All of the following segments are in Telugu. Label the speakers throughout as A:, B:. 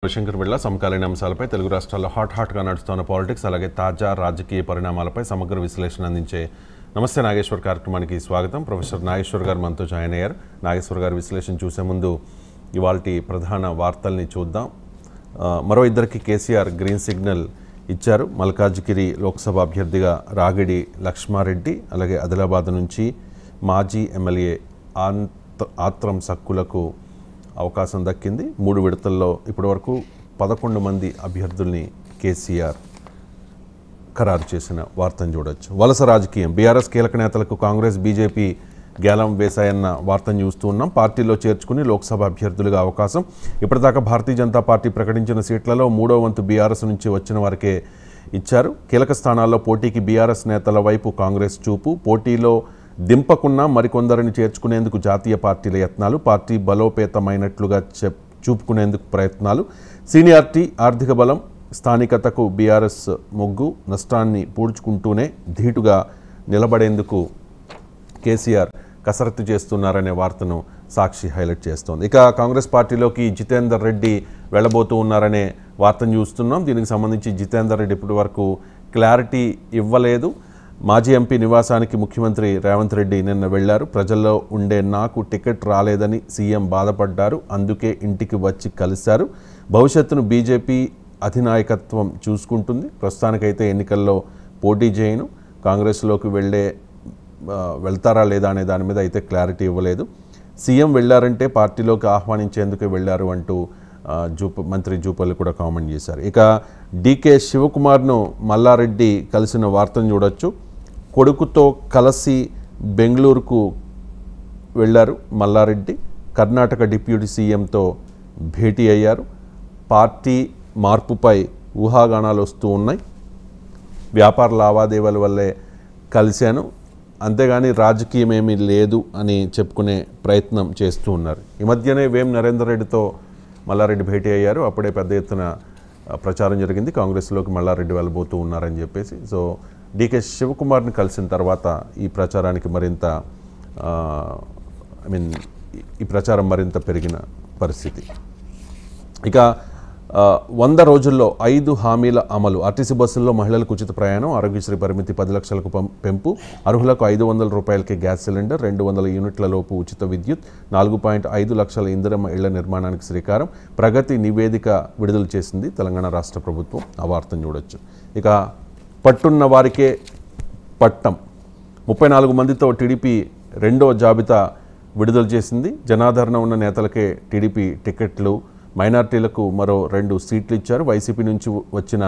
A: శంకర్ బిళ్ళ సమకాలీన అంశాలపై తెలుగు రాష్ట్రాల్లో హాట్గా నడుస్తున్న పాలిటిక్స్ అలాగే తాజా రాజకీయ పరిణామాలపై సమగ్ర విశ్లేషణ అందించే నమస్తే నాగేశ్వర్ కార్యక్రమానికి స్వాగతం. ప్రొఫెసర్ నాగేశ్వర్ గారు మనతో జాయిన్ అయ్యారు. నాగేశ్వర్ గారు విశ్లేషణ చూసే ముందు ఇవాల్టి ప్రధాన వార్తల్ని చూద్దాం. మరో ఇద్దరికి కేసీఆర్ గ్రీన్ సిగ్నల్ ఇచ్చారు. మల్కాజ్గిరి లోక్సభ అభ్యర్థిగా రాగిడి లక్ష్మారెడ్డి, అలాగే ఆదిలాబాద్ నుంచి మాజీ ఎమ్మెల్యే ఆత్రం సక్కులకు అవకాశం దక్కింది. 3 విడతల్లో ఇప్పటివరకు 11 మంది అభ్యర్థుల్ని కేసీఆర్ ఖరారు చేసిన వార్తను చూడొచ్చు. వలస రాజకీయం, బీఆర్ఎస్ కీలక నేతలకు కాంగ్రెస్ బీజేపీ గ్యాలం వేశాయన్న వార్తను చూస్తూ ఉన్నాం. పార్టీలో చేర్చుకుని లోక్సభ అభ్యర్థులుగా అవకాశం. ఇప్పటిదాకా భారతీయ జనతా పార్టీ ప్రకటించిన సీట్లలో 3వ వంతు బీఆర్ఎస్ నుంచి వచ్చిన వారికే ఇచ్చారు. కీలక స్థానాల్లో పోటీకి బీఆర్ఎస్ నేతల వైపు కాంగ్రెస్ చూపు. పోటీలో దింపకున్నా మరికొందరిని చేర్చుకునేందుకు జాతీయ పార్టీల యత్నాలు. పార్టీ బలోపేతమైనట్లుగా చూపుకునేందుకు ప్రయత్నాలు. సీనియారిటీ, ఆర్థిక బలం, స్థానికతకు బీఆర్ఎస్ మొగ్గు. నష్టాన్ని పూడ్చుకుంటూనే ధీటుగా నిలబడేందుకు కేసీఆర్ కసరత్తు చేస్తున్నారనే వార్తను సాక్షి హైలైట్ చేస్తోంది. ఇక కాంగ్రెస్ పార్టీలోకి జితేందర్ రెడ్డి వెళ్ళబోతూ ఉన్నారనే వార్తను చూస్తున్నాం. దీనికి సంబంధించి జితేందర్ రెడ్డి ఇప్పటి వరకు క్లారిటీ ఇవ్వలేదు. మాజీ ఎంపీ నివాసానికి ముఖ్యమంత్రి రేవంత్ రెడ్డి నిన్న వెళ్లారు. ప్రజల్లో ఉండే నాకు టికెట్ రాలేదని సీఎం బాధపడ్డారు. అందుకే ఇంటికి వచ్చి కలిశారు. భవిష్యత్తును బీజేపీ అధినాయకత్వం చూసుకుంటుంది. ప్రస్తుతానికైతే ఎన్నికల్లో పోటీ చేయను. కాంగ్రెస్లోకి వెళ్తారా లేదా అనే దాని మీద అయితే క్లారిటీ ఇవ్వలేదు. సీఎం వెళ్లారంటే పార్టీలోకి ఆహ్వానించేందుకే వెళ్లారు అంటూ మంత్రి జూపల్లి కూడా కామెంట్ చేశారు. ఇక డీకే శివకుమార్ను మల్లారెడ్డి కలిసిన వార్తను చూడొచ్చు. కొడుకుతో కలిసి బెంగళూరుకు వెళ్లారు మల్లారెడ్డి. కర్ణాటక డిప్యూటీ సీఎంతో భేటీ అయ్యారు. పార్టీ మార్పుపై ఊహాగానాలు వస్తూ ఉన్నాయి. వ్యాపార లావాదేవీల వల్లే కలిశాను, అంతేగాని రాజకీయం ఏమీ లేదు అని చెప్పుకునే ప్రయత్నం చేస్తూ ఉన్నారు. ఈ మధ్యనే వేం నరేందర్ రెడ్డితో మల్లారెడ్డి భేటీ అయ్యారు. అప్పుడే పెద్ద ఎత్తున ప్రచారం జరిగింది, కాంగ్రెస్లోకి మల్లారెడ్డి వెళ్ళబోతూ ఉన్నారని చెప్పేసి. సో డీకే శివకుమార్ని కలిసిన తర్వాత ఈ ప్రచారానికి మరింత ఈ ప్రచారం మరింత పెరిగిన పరిస్థితి. ఇక 100 రోజుల్లో 5 హామీల అమలు. ఆర్టీసీ బస్సుల్లో మహిళలకు ఉచిత ప్రయాణం, ఆరోగ్యశ్రీ పరిమితి 10 లక్షలకు పెంపు, అర్హులకు 500 రూపాయలకి గ్యాస్ సిలిండర్, 200 యూనిట్ల లోపు ఉచిత విద్యుత్, 4.5 లక్షల ఇందిరమ్మ ఇళ్ల నిర్మాణానికి శ్రీకారం. ప్రగతి నివేదిక విడుదల చేసింది తెలంగాణ రాష్ట్ర ప్రభుత్వం. ఆ వార్తను చూడొచ్చు. ఇక పట్టున్న వారికే పట్టం, 34 మందితో టీడీపీ 2వ జాబితా విడుదల చేసింది. జనాదరణ ఉన్న నేతలకే టీడీపీ టికెట్లు, మైనార్టీలకు మరో 2 సీట్లు ఇచ్చారు. వైసీపీ నుంచి వచ్చిన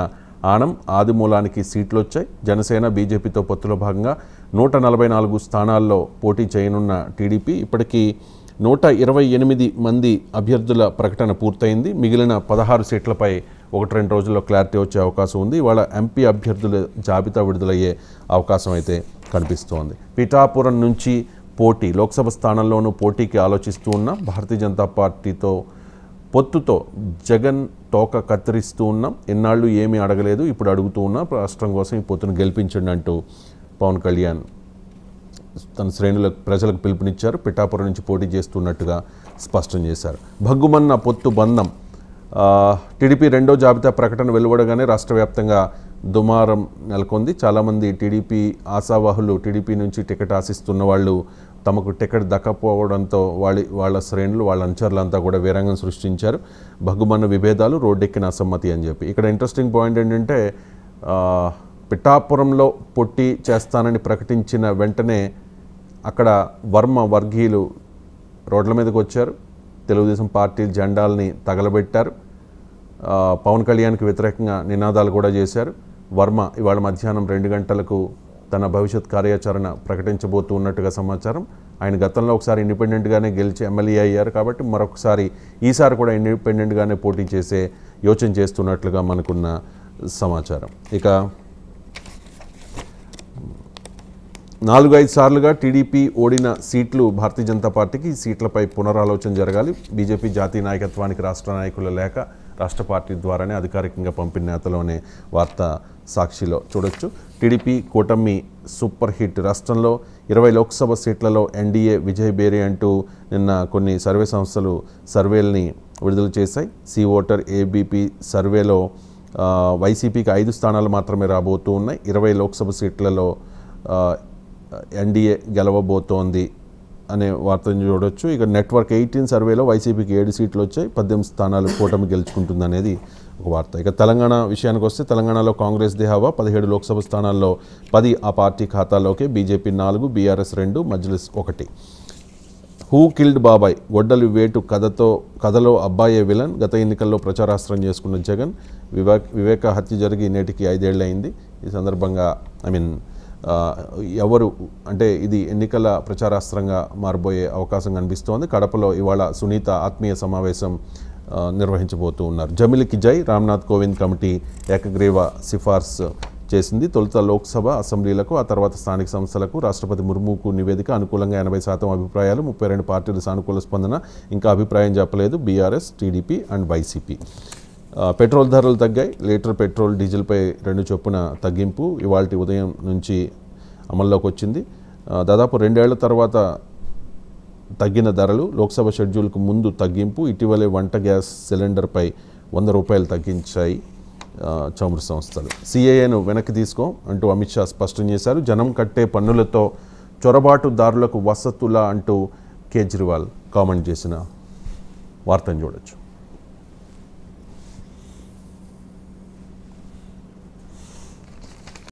A: ఆనం, ఆదిమూలానికి సీట్లు వచ్చాయి. జనసేన బీజేపీతో పొత్తులో భాగంగా 144 స్థానాల్లో పోటీ చేయనున్న టీడీపీ ఇప్పటికీ 128 మంది అభ్యర్థుల ప్రకటన పూర్తయింది. మిగిలిన 16 సీట్లపై 1-2 రోజుల్లో క్లారిటీ వచ్చే అవకాశం ఉంది. ఇవాళ ఎంపీ అభ్యర్థుల జాబితా విడుదలయ్యే అవకాశం అయితే కనిపిస్తోంది. పిఠాపురం నుంచి పోటీ, లోక్సభ స్థానంలోనూ పోటీకి ఆలోచిస్తూ ఉన్న భారతీయ జనతా పార్టీతో పొత్తుతో జగన్ తోక కత్తిరిస్తూ ఉన్నాం. ఎన్నాళ్ళు ఏమీ అడగలేదు, ఇప్పుడు అడుగుతూ ఉన్నాం. రాష్ట్రం కోసం ఈ పొత్తును గెలిపించండి అంటూ పవన్ కళ్యాణ్ తన శ్రేణులకు ప్రజలకు పిలుపునిచ్చారు. పిఠాపురం నుంచి పోటీ చేస్తున్నట్టుగా స్పష్టం చేశారు. భగ్గుమన్న పొత్తు బంధం. టీడీపీ 2వ జాబితా ప్రకటన వెలువడగానే రాష్ట్ర వ్యాప్తంగా దుమారం నెలకొంది. చాలామంది టీడీపీ ఆశావాహులు, టీడీపీ నుంచి టికెట్ ఆశిస్తున్న వాళ్ళు తమకు టికెట్ దక్కపోవడంతో వాళ్ళ శ్రేణులు, వాళ్ళ అనుచరులంతా కూడా వీరంగం సృష్టించారు. భగ్గుమన్న విభేదాలు, రోడ్డెక్కిన అసమ్మతి అని చెప్పి. ఇక్కడ ఇంట్రెస్టింగ్ పాయింట్ ఏంటంటే పిఠాపురంలో పోటీ చేస్తానని ప్రకటించిన వెంటనే అక్కడ వర్మ వర్గీయులు రోడ్ల మీదకి వచ్చారు. తెలుగుదేశం పార్టీ జెండాల్ని తగలబెట్టారు. పవన్ కళ్యాణ్కి వ్యతిరేకంగా నినాదాలు కూడా చేశారు. వర్మ ఇవాళ మధ్యాహ్నం 2 గంటలకు తన భవిష్యత్ కార్యాచరణ ప్రకటించబోతూ ఉన్నట్టుగా సమాచారం. ఆయన గతంలో ఒకసారి ఇండిపెండెంట్గానే గెలిచి ఎమ్మెల్యే అయ్యారు కాబట్టి మరొకసారి ఈసారి కూడా ఇండిపెండెంట్గానే పోటీ చేసే యోచన చేస్తున్నట్లుగా మనకున్న సమాచారం. ఇక 4-5 సార్లుగా టీడీపీ ఓడిన సీట్లు భారతీయ జనతా పార్టీకి. ఈ సీట్లపై పునరాలోచన జరగాలి. బీజేపీ జాతీయ నాయకత్వానికి రాష్ట్ర నాయకుల లేఖ రాష్ట్ర పార్టీ ద్వారానే అధికారికంగా పంపిన నేతలోనే వార్త సాక్షిలో చూడొచ్చు. టీడీపీ కూటమి సూపర్ హిట్. రాష్ట్రంలో 20 లోక్సభ సీట్లలో ఎన్డీఏ విజయ్ బేరి అంటూ నిన్న కొన్ని సర్వే సంస్థలు సర్వేల్ని విడుదల చేశాయి. సి ఓటర్ ఏబీపీ సర్వేలో వైసీపీకి 5 స్థానాలు మాత్రమే రాబోతూ ఉన్నాయి. 20 లోక్సభ సీట్లలో ఎన్డీఏ గెలవబోతోంది అనే వార్తను చూడొచ్చు. ఇక నెట్వర్క్ 18 సర్వేలో వైసీపీకి 7 సీట్లు వచ్చాయి, 18 స్థానాలు కూటమి గెలుచుకుంటుంది అనేది ఒక వార్త. ఇక తెలంగాణ విషయానికి వస్తే తెలంగాణలో కాంగ్రెస్ దేహావా 17 లోక్సభ స్థానాల్లో 10 ఆ పార్టీ ఖాతాలోకే, BJP 4, BRS 2, Majlis 1. Who killed బాబాయ్, గొడ్డలి వేటు కథలో అబ్బాయే విలన్. గత ఎన్నికల్లో ప్రచారాస్త్రం చేసుకున్న జగన్. వివేక హత్య జరిగి నేటికి 5 ఏళ్ళు అయింది. ఈ సందర్భంగా ఎవరు అంటే ఇది ఎన్నికల ప్రచారాస్త్రంగా మారబోయే అవకాశం కనిపిస్తోంది. కడపలో ఇవాళ సునీత ఆత్మీయ సమావేశం నిర్వహించబోతూ ఉన్నారు. జమిలికి జై, రామ్నాథ్ కోవింద్ కమిటీ ఏకగ్రీవ సిఫార్సు చేసింది. తొలుత లోక్సభ అసెంబ్లీలకు, ఆ తర్వాత స్థానిక సంస్థలకు రాష్ట్రపతి ముర్ముకు నివేదిక. అనుకూలంగా 80% అభిప్రాయాలు, 32 పార్టీల సానుకూల స్పందన. ఇంకా అభిప్రాయం చెప్పలేదు BRS, TDP and YCP. Petrol ధరలు తగ్గాయి. లీటర్ పెట్రోల్, డీజిల్పై 2 చొప్పున తగ్గింపు ఇవాల్టి ఉదయం నుంచి అమల్లోకి వచ్చింది. దాదాపు 2 ఏళ్ల తర్వాత తగ్గిన ధరలు. లోక్సభ షెడ్యూల్కు ముందు తగ్గింపు. ఇటీవలే వంట గ్యాస్ సిలిండర్పై ₹100 తగ్గించాయి చమురు సంస్థలు. సిఏఏను వెనక్కి తీసుకో అంటూ అమిత్ షా స్పష్టం చేశారు. జనం కట్టే పన్నులతో చొరబాటుదారులకు వసతులా అంటూ కేజ్రీవాల్ కామెంట్ చేసిన వార్తను చూడొచ్చు.